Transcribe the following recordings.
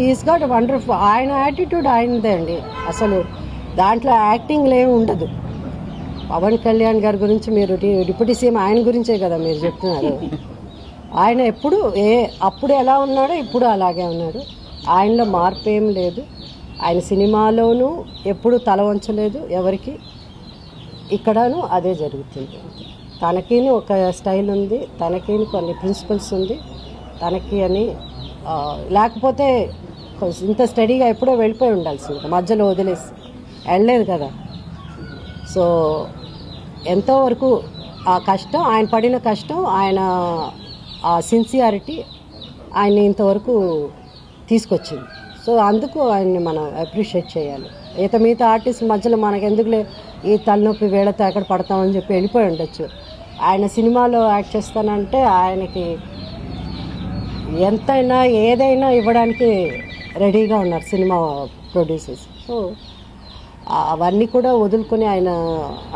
Is got wonderful. ఆయన attitude ఆయనదే అండి. అసలు దాంట్లో యాక్టింగ్ ఏమి ఉండదు. పవన్ కళ్యాణ్ గారి గురించి మీరు డిప్యూటీ సీఎం ఆయన గురించే కదా మీరు చెప్తున్నారు. ఆయన ఎప్పుడు అప్పుడు ఎలా ఉన్నాడో ఇప్పుడు అలాగే ఉన్నాడు. ఆయనలో మార్పు ఏం లేదు. ఆయన సినిమాలోనూ ఎప్పుడు తల వంచలేదు ఎవరికి. ఇక్కడను అదే జరుగుతుంది. తనకి ఒక స్టైల్ ఉంది, తనకి కొన్ని ప్రిన్సిపల్స్ ఉంది తనకి అని. లేకపోతే ఇంత స్టడీగా ఎప్పుడో వెళ్ళిపోయి ఉండాల్సింది, మధ్యలో వదిలేసి వెళ్ళలేదు కదా. సో ఎంతోవరకు ఆ కష్టం, ఆయన పడిన కష్టం, ఆయన ఆ సిన్సియారిటీ ఆయన్ని ఇంతవరకు తీసుకొచ్చింది. సో అందుకు ఆయన్ని మనం అప్రిషియేట్ చేయాలి. మిగతా ఆర్టిస్ట్ మధ్యలో మనకు ఎందుకులే ఈ తలనొప్పి వేళతో ఎక్కడ పడతామని చెప్పి వెళ్ళిపోయి ఉండొచ్చు. ఆయన సినిమాలో యాక్ట్ చేస్తానంటే ఆయనకి ఎంతైనా ఏదైనా ఇవ్వడానికి రెడీగా ఉన్నారు సినిమా ప్రొడ్యూసర్స్. సో అవన్నీ కూడా వదులుకొని ఆయన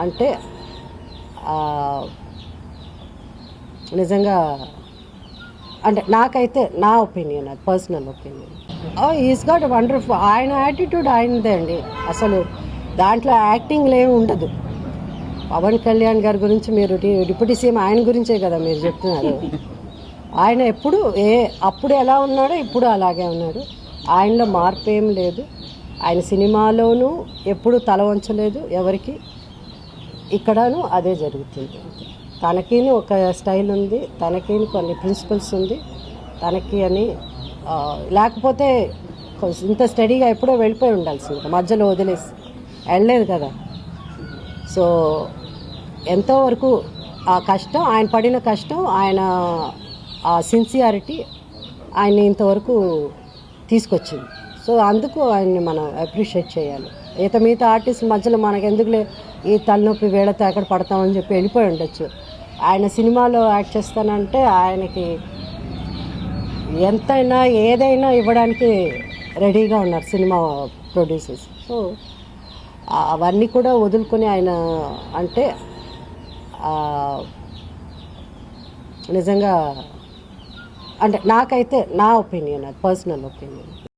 అంటే నిజంగా అంటే నాకైతే నా ఒపీనియన్, అది personal opinion. Is got wonderful. ఆయన యాటిట్యూడ్ ఆయనదే అండి. అసలు దాంట్లో యాక్టింగ్ ఏమి ఉండదు. పవన్ కళ్యాణ్ గారి గురించి మీరు డిప్యూటీ సీఎం ఆయన గురించే కదా మీరు చెప్తున్నారు. ఆయన ఎప్పుడు అప్పుడు ఎలా ఉన్నాడో ఇప్పుడు అలాగే ఉన్నాడు. ఆయనలో మార్పు ఏం లేదు. ఆయన సినిమాలోనూ ఎప్పుడు తల వంచలేదు ఎవరికి. ఇక్కడను అదే జరుగుతుంది. తనకి ఒక స్టైల్ ఉంది, తనకి కొన్ని ప్రిన్సిపల్స్ ఉంది తనకి అని. లేకపోతే ఇంత స్టడీగా ఎప్పుడో వెళ్ళిపోయి ఉండాల్సింది, మధ్యలో వదిలేసి వెళ్ళలేదు కదా. సో ఎంతోవరకు ఆ కష్టం, ఆయన పడిన కష్టం, ఆయన ఆ సిన్సియారిటీ ఆయన్ని ఇంతవరకు తీసుకొచ్చింది. సో అందుకు ఆయన్ని మనం అప్రిషియేట్ చేయాలి. మిగతా ఆర్టిస్ట్ మధ్యలో మనకు ఎందుకులే ఈ తలనొప్పి వేళతో ఎక్కడ పడతామని చెప్పి వెళ్ళిపోయి ఉండొచ్చు. ఆయన సినిమాలో యాక్ట్ చేస్తానంటే ఆయనకి ఎంతైనా ఏదైనా ఇవ్వడానికి రెడీగా ఉన్నారు సినిమా ప్రొడ్యూసర్స్. సో అవన్నీ కూడా వదులుకొని ఆయన అంటే నిజంగా అంటే నాకైతే నా ఒపీనియన్, అది పర్సనల్ ఒపీనియన్.